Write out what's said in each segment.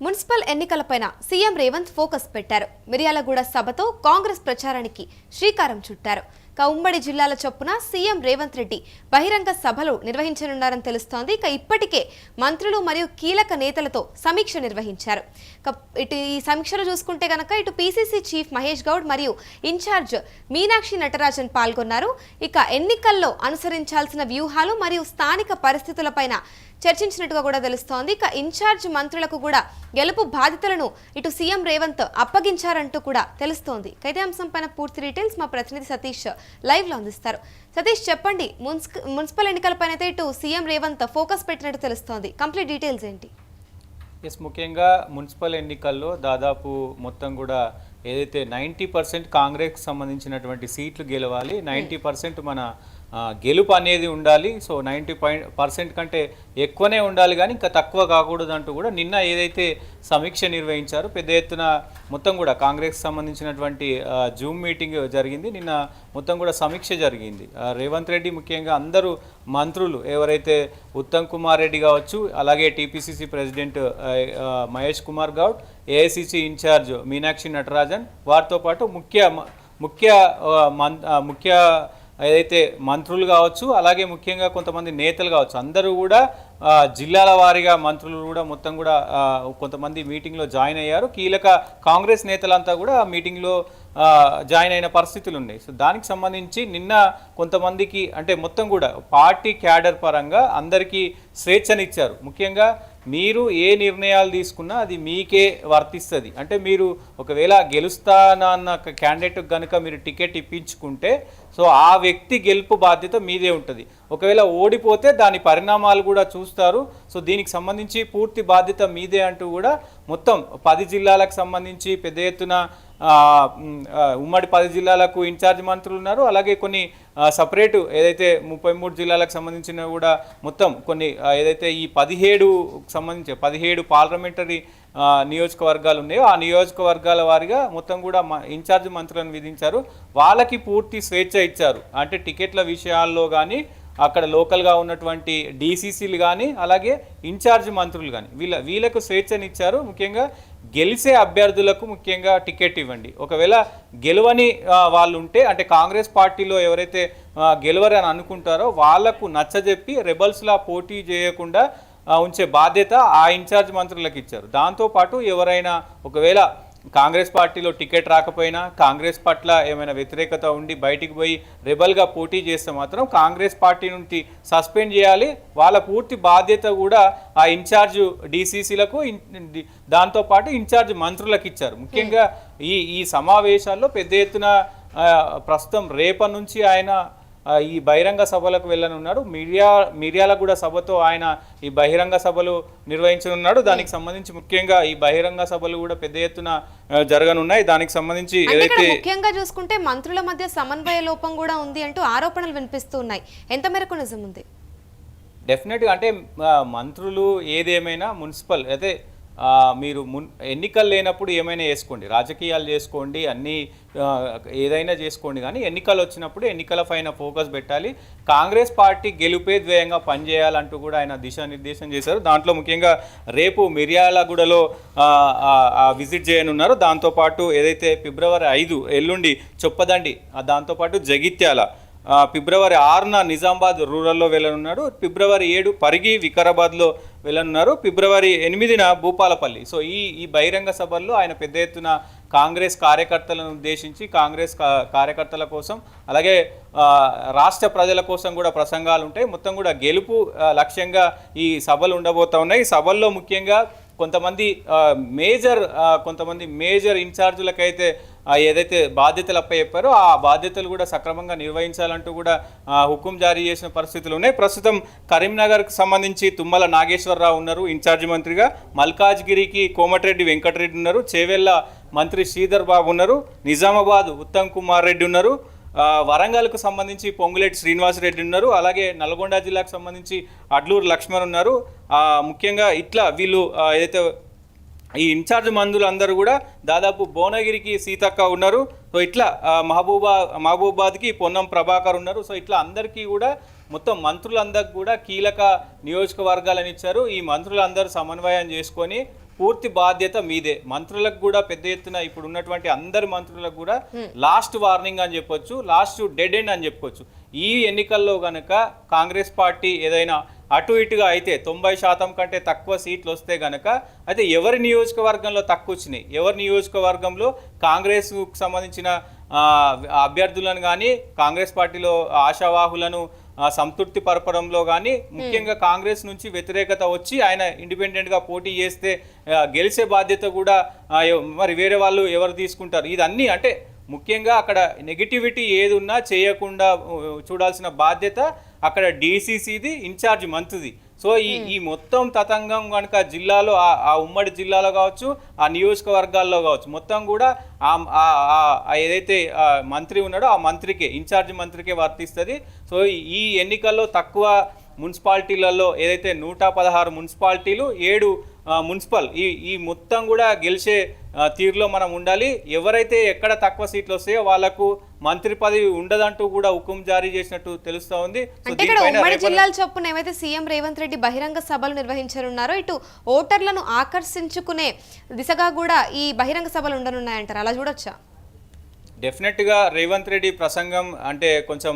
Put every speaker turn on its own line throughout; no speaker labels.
Municipal ఎన్నికలపైన CM Revanth focus పెట్టారు. మిర్యాలగూడ సభతో కాంగ్రెస్ ప్రచారానికి శ్రీకారం చుట్టారు. ఉమ్మడి జిల్లాల చొప్పున సీఎం రేవంత్ రెడ్డి బహిరంగ సభలు నిర్వహించనున్నారని తెలుస్తోంది. ఇప్పటికే మంత్రులు మరియు కీలక నేతలతో సమీక్ష నిర్వహించారు. ఇటు ఈ సమీక్షలు చూసుకుంటే గనక ఇటు పీసీసీ చీఫ్ మహేష్ గౌడ్ మరియు ఇన్ఛార్జ్ మీనాక్షి నటరాజన్ పాల్గొన్నారు. ఎన్నికల్లో అనుసరించాల్సిన వ్యూహాలు మరియు స్థానిక పరిస్థితులపైన చర్చించినట్టుగా కూడా తెలుస్తోంది. ఇన్ఛార్జ్ మంత్రులకు కూడా గెలుపు బాధ్యతలను ఇటు సీఎం రేవంత్ అప్పగించారంటూ కూడా తెలుస్తోంది. ఇదే అంశంపైన పూర్తి డీటెయిల్స్ మా ప్రతినిధి సతీష్ లైవ్ లో అందిస్తారు. సతీష్, చెప్పండి, మున్సిపల్ ఎన్నికలపైన అయితే ఇటు సీఎం రేవంత్ ఫోకస్ పెట్టినట్టు తెలుస్తోంది. కంప్లీట్ డీటెయిల్స్ ఏంటి?
ముఖ్యంగా మున్సిపల్ ఎన్నికల్లో దాదాపు మొత్తం కూడా ఏదైతే 90% కాంగ్రెస్కి సంబంధించినటువంటి సీట్లు గెలవాలి, 90% మన గెలుపు అనేది ఉండాలి. సో 90% కంటే ఎక్కువనే ఉండాలి, కానీ ఇంకా తక్కువ కాకూడదు అంటూ కూడా నిన్న ఏదైతే సమీక్ష నిర్వహించారో పెద్ద ఎత్తున మొత్తం కూడా కాంగ్రెస్కి సంబంధించినటువంటి జూమ్ మీటింగ్ జరిగింది. నిన్న మొత్తం కూడా సమీక్ష జరిగింది. రేవంత్ రెడ్డి ముఖ్యంగా అందరూ మంత్రులు ఎవరైతే ఉత్తమ్ కుమార్ రెడ్డి కావచ్చు, అలాగే TPCC president Mahesh Kumar Goud, AICC incharge Meenakshi Natarajan, వారితో పాటు ముఖ్య ఏదైతే మంత్రులు కావచ్చు, అలాగే ముఖ్యంగా కొంతమంది నేతలు కావచ్చు, అందరూ కూడా జిల్లాల వారీగా మంత్రులు కూడా మొత్తం కూడా కొంతమంది మీటింగ్లో జాయిన్ అయ్యారు. కీలక కాంగ్రెస్ నేతలంతా కూడా మీటింగ్లో జాయిన్ అయిన పరిస్థితులు ఉన్నాయి. సో దానికి సంబంధించి నిన్న కొంతమందికి అంటే మొత్తం కూడా పార్టీ క్యాడర్ పరంగా అందరికీ స్వేచ్ఛనిచ్చారు. ముఖ్యంగా మీరు ఏ నిర్ణయాలు తీసుకున్నా అది మీకే వర్తిస్తుంది. అంటే మీరు ఒకవేళ గెలుస్తానన్న క్యాండిడేట్ కనుక మీరు టికెట్ ఇప్పించుకుంటే సో ఆ వ్యక్తి గెలుపు బాధ్యత మీదే ఉంటుంది. ఒకవేళ ఓడిపోతే దాని పరిణామాలు కూడా చూస్తారు. సో దీనికి సంబంధించి పూర్తి బాధ్యత మీదే అంటూ కూడా మొత్తం 10 జిల్లాలకు సంబంధించి పెద్ద ఎత్తున ఉమ్మడి 10 జిల్లాలకు ఇన్ఛార్జ్ మంత్రులు ఉన్నారు. అలాగే కొన్ని సపరేటు ఏదైతే 33 జిల్లాలకు సంబంధించిన కూడా మొత్తం కొన్ని ఏదైతే ఈ 17 పార్లమెంటరీ నియోజకవర్గాలు ఉన్నాయో ఆ నియోజకవర్గాల వారిగా మొత్తం కూడా ఇన్ఛార్జ్ మంత్రులను విధించారు. వాళ్ళకి పూర్తి స్వేచ్ఛ ఇచ్చారు. అంటే టికెట్ల విషయాల్లో కానీ అక్కడ లోకల్గా ఉన్నటువంటి డీసీసీలు కానీ అలాగే ఇన్ఛార్జ్ మంత్రులు కానీ వీళ్ళకు స్వేచ్ఛనిచ్చారు. ముఖ్యంగా గెలిచే అభ్యర్థులకు ముఖ్యంగా టికెట్ ఇవ్వండి. ఒకవేళ గెలవని వాళ్ళు ఉంటే అంటే కాంగ్రెస్ పార్టీలో ఎవరైతే గెలవరు అని అనుకుంటారో వాళ్లకు నచ్చజెప్పి రెబల్స్లా పోటీ చేయకుండా ఉంచే బాధ్యత ఆ ఇన్ఛార్జ్ మంత్రులకు ఇచ్చారు. దాంతోపాటు ఎవరైనా ఒకవేళ కాంగ్రెస్ పార్టీలో టికెట్ రాకపోయినా కాంగ్రెస్ పట్ల ఏమైనా వ్యతిరేకత ఉండి బయటికి పోయి రెబల్గా పోటీ చేస్తే మాత్రం కాంగ్రెస్ పార్టీ నుండి సస్పెండ్ చేయాలి. వాళ్ళ పూర్తి బాధ్యత కూడా ఆ ఇన్ఛార్జ్ డీసీసీలకు దాంతోపాటు ఇన్ఛార్జ్ మంత్రులకు ఇచ్చారు. ముఖ్యంగా ఈ సమావేశాల్లో పెద్ద ఎత్తున ప్రస్తుతం రేపటి నుంచి ఆయన ఈ బహిరంగ సభలకు వెళ్ళనున్నాడు. మిర్యాలగూడ సభతో ఆయన ఈ బహిరంగ సభలు నిర్వహించనున్నాడు. దానికి సంబంధించి ముఖ్యంగా ఈ బహిరంగ సభలు కూడా పెద్ద ఎత్తున జరగనున్నాయి. దానికి సంబంధించి ఏదైతే
ముఖ్యంగా చూసుకుంటే మంత్రుల మధ్య సమన్వయ లోపం కూడా ఉంది అంటూ ఆరోపణలు వినిపిస్తూ ఉన్నాయి. ఎంత మేరకు నిజం ఉంది?
డెఫినెట్గా అంటే మంత్రులు ఏదేమైనా మున్సిపల్ అయితే మీరు ఎన్నికలు లేనప్పుడు ఏమైనా చేసుకోండి, రాజకీయాలు చేసుకోండి, అన్నీ ఏదైనా చేసుకోండి, కానీ ఎన్నికలు వచ్చినప్పుడు ఎన్నికల పైన ఫోకస్ పెట్టాలి. కాంగ్రెస్ పార్టీ గెలుపే ధ్యేయంగా పనిచేయాలంటూ కూడా ఆయన దిశానిర్దేశం చేశారు. దాంట్లో ముఖ్యంగా రేపు మిర్యాలగూడలో విజిట్ చేయనున్నారు. దాంతోపాటు ఏదైతే ఫిబ్రవరి 5 ఎల్లుండి చొప్పదండి, దాంతోపాటు జగిత్యాల, ఫిబ్రవరి 6న నిజామాబాద్ రూరల్లో వెళ్ళనున్నాడు, ఫిబ్రవరి 7 పరిగి వికారాబాద్లో వెళ్ళనున్నారు, ఫిబ్రవరి 8న భూపాలపల్లి. సో ఈ బహిరంగ సభల్లో ఆయన పెద్ద ఎత్తున కాంగ్రెస్ కార్యకర్తలను ఉద్దేశించి కాంగ్రెస్ కార్యకర్తల కోసం అలాగే రాష్ట్ర ప్రజల కోసం కూడా ప్రసంగాలు ఉంటాయి. మొత్తం కూడా గెలుపు లక్ష్యంగా ఈ సభలు ఉండబోతా ఉన్నాయి. ఈ సభల్లో ముఖ్యంగా కొంతమంది మేజర్ ఇన్ఛార్జీలకైతే ఏదైతే బాధ్యతలు అప్పచెప్పారో ఆ బాధ్యతలు కూడా సక్రమంగా నిర్వహించాలంటూ కూడా హుకుం జారీ చేసిన పరిస్థితులు ఉన్నాయి. ప్రస్తుతం కరీంనగర్కి సంబంధించి తుమ్మల నాగేశ్వరరావు ఉన్నారు ఇన్ఛార్జి మంత్రిగా, మల్కాజ్గిరికి కోమటిరెడ్డి వెంకటరెడ్డి ఉన్నారు, చేవెళ్ళ మంత్రి శ్రీధర్ బాబు ఉన్నారు, నిజామాబాద్ ఉత్తమ్ కుమార్ రెడ్డి ఉన్నారు, వరంగల్కు సంబంధించి పొంగులేటి శ్రీనివాసరెడ్డి ఉన్నారు, అలాగే నల్గొండ జిల్లాకు సంబంధించి అడ్లూరు లక్ష్మణ్ ఉన్నారు. ముఖ్యంగా ఇట్లా వీళ్ళు ఏదైతే ఈ ఇన్ఛార్జ్ మంత్రులు అందరూ కూడా దాదాపు భువనగిరికి సీతక్క ఉన్నారు. సో ఇట్లా మహబూబాబాద్కి పొన్నం ప్రభాకర్ ఉన్నారు. సో ఇట్లా అందరికీ కూడా మొత్తం మంత్రులందరికీ కూడా కీలక నియోజకవర్గాలను ఇచ్చారు. ఈ మంత్రులందరూ సమన్వయం చేసుకొని పూర్తి బాధ్యత మీదే. మంత్రులకు కూడా పెద్ద ఎత్తున ఇప్పుడు ఉన్నటువంటి అందరి మంత్రులకు కూడా లాస్ట్ వార్నింగ్ అని చెప్పొచ్చు, లాస్ట్ డెడ్ ఎండ్ అని చెప్పుకోవచ్చు. ఈ ఎన్నికల్లో గనక కాంగ్రెస్ పార్టీ ఏదైనా అటు ఇటుగా అయితే 90% కంటే తక్కువ సీట్లు వస్తే గనక అయితే ఎవరి నియోజకవర్గంలో తక్కువ వచ్చినాయి, ఎవరి నియోజకవర్గంలో కాంగ్రెస్కు సంబంధించిన అభ్యర్థులను కానీ కాంగ్రెస్ పార్టీలో ఆశావాహులను సంతృప్తి పరపడంలో కానీ ముఖ్యంగా కాంగ్రెస్ నుంచి వ్యతిరేకత వచ్చి ఆయన ఇండిపెండెంట్గా పోటీ చేస్తే గెలిచే బాధ్యత కూడా మరి వేరే వాళ్ళు ఎవరు తీసుకుంటారు? ఇదన్నీ అంటే ముఖ్యంగా అక్కడ నెగిటివిటీ ఏది ఉన్నా చేయకుండా చూడాల్సిన బాధ్యత అక్కడ డీసీసీది, ఇన్ఛార్జ్ మంత్రిది. సో ఈ మొత్తం తతంగం కనుక జిల్లాలో ఆ ఉమ్మడి జిల్లాలో కావచ్చు, ఆ నియోజకవర్గాల్లో కావచ్చు, మొత్తం కూడా ఏదైతే మంత్రి ఉన్నాడో ఆ మంత్రికే, ఇన్ఛార్జ్ మంత్రికే వర్తిస్తుంది. సో ఈ ఎన్నికల్లో తక్కువ మున్సిపాలిటీలలో ఏదైతే 116 మున్సిపాలిటీలు, 7 మున్సిపల్ ఈ మొత్తం కూడా గెలిచే తీరులో మనం ఉండాలి. ఎవరైతే ఎక్కడ తక్కువ సీట్లు వస్తాయో వాళ్లకు మంత్రి పదవి ఉండదంటూ కూడా హుకుం జారీ చేసినట్టు తెలుస్తా ఉంది.
అంటే ఇక్కడ ఉమ్మడి జిల్లాల చొప్పున ఏమైతే సీఎం రేవంత్ రెడ్డి బహిరంగ సభలు నిర్వహించనున్నారో ఇటు ఓటర్లను ఆకర్షించుకునే దిశగా కూడా ఈ బహిరంగ సభలు ఉండనున్నాయంటారు, అలా చూడొచ్చా?
డెఫినెట్గా రేవంత్ రెడ్డి ప్రసంగం అంటే కొంచెం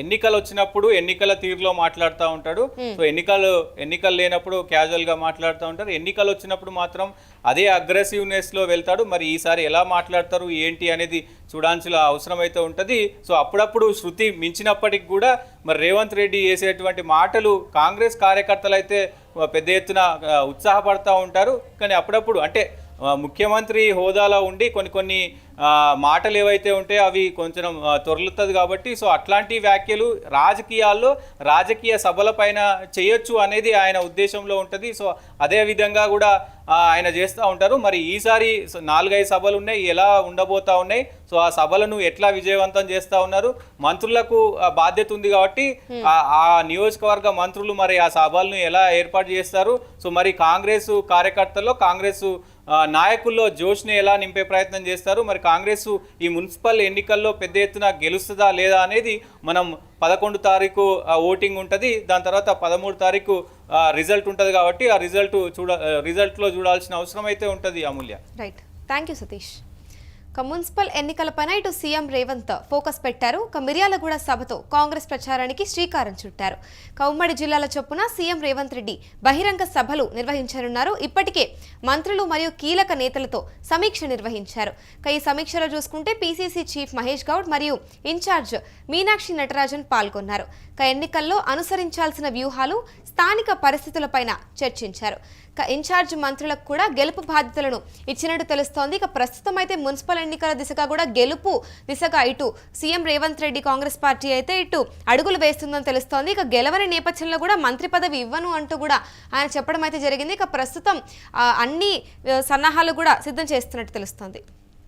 ఎన్నికలు వచ్చినప్పుడు ఎన్నికల తీరులో మాట్లాడుతూ ఉంటాడు. సో ఎన్నికలు లేనప్పుడు క్యాజువల్గా మాట్లాడుతూ ఉంటారు. ఎన్నికలు వచ్చినప్పుడు మాత్రం అదే అగ్రెసివ్నెస్లో వెళ్తాడు. మరి ఈసారి ఎలా మాట్లాడతారు ఏంటి అనేది చూడాల్సిన అవసరం అయితే ఉంటుంది. సో అప్పుడప్పుడు శృతి మించినప్పటికి కూడా మరి రేవంత్ రెడ్డి చేసేటువంటి మాటలు కాంగ్రెస్ కార్యకర్తలు అయితే పెద్ద ఎత్తున ఉత్సాహపడుతూ ఉంటారు. కానీ అప్పుడప్పుడు అంటే ముఖ్యమంత్రి హోదాలో ఉండి కొన్ని మాటలు ఏవైతే ఉంటాయో అవి కొంచెం తొరలుతుంది కాబట్టి సో అట్లాంటి వ్యాఖ్యలు రాజకీయాల్లో రాజకీయ సభల పైన చేయొచ్చు అనేది ఆయన ఉద్దేశంలో ఉంటుంది. సో అదే విధంగా కూడా ఆయన చేస్తూ ఉంటారు. మరి ఈసారి 4-5 సభలు ఉన్నాయి, ఎలా ఉండబోతా ఉన్నాయి, సో ఆ సభలను ఎట్లా విజయవంతం చేస్తూ ఉన్నారు, మంత్రులకు బాధ్యత ఉంది కాబట్టి ఆ నియోజకవర్గ మంత్రులు మరి ఆ సభలను ఎలా ఏర్పాటు చేస్తారు, సో మరి కాంగ్రెస్ కార్యకర్తల్లో కాంగ్రెస్ నాయకుల్లో జోష్ని ఎలా నింపే ప్రయత్నం చేస్తారు, మరి కాంగ్రెస్ ఈ మున్సిపల్ ఎన్నికల్లో పెద్ద ఎత్తున గెలుస్తుందా లేదా అనేది మనం 11 తారీఖు ఓటింగ్ ఉంటుంది, దాని తర్వాత 13 తారీఖు రిజల్ట్ ఉంటుంది కాబట్టి ఆ రిజల్ట్లో చూడాల్సిన అవసరం అయితే ఉంటుంది. Amulya,
right, thank you Satish. Municipal ఎన్నికలపైన ఇటు సీఎం రేవంత్ ఫోకస్ పెట్టారు. మిర్యాలగూడ సభతో కాంగ్రెస్ ప్రచారానికి శ్రీకారం చుట్టారు. ఉమ్మడి జిల్లాల చొప్పున సీఎం రేవంత్ రెడ్డి బహిరంగ సభలు నిర్వహించనున్నారు. ఇప్పటికే మంత్రులు మరియు కీలక నేతలతో సమీక్ష నిర్వహించారు. ఈ సమీక్షలో చూసుకుంటే పీసీసీ చీఫ్ మహేష్ గౌడ్ మరియు ఇన్ఛార్జ్ మీనాక్షి నటరాజన్ పాల్గొన్నారు. ఎన్నికల్లో అనుసరించాల్సిన వ్యూహాలు, స్థానిక పరిస్థితులపైన చర్చించారు. ఇన్ఛార్జ్ మంత్రులకు కూడా గెలుపు బాధ్యతలను ఇచ్చినట్టు తెలుస్తోంది. ప్రస్తుతం అయితే మున్సిపల్ ఎన్నికల దిశగా కూడా గెలుపు దిశగా ఇటు సీఎం రేవంత్ రెడ్డి కాంగ్రెస్ పార్టీ అయితే ఇటు అడుగులు వేస్తుందని తెలుస్తోంది. గెలవని నేపథ్యంలో కూడా మంత్రి పదవి ఇవ్వను అంటూ కూడా ఆయన చెప్పడం అయితే జరిగింది. ప్రస్తుతం అన్ని సన్నాహాలు కూడా సిద్ధం చేస్తున్నట్టు తెలుస్తోంది.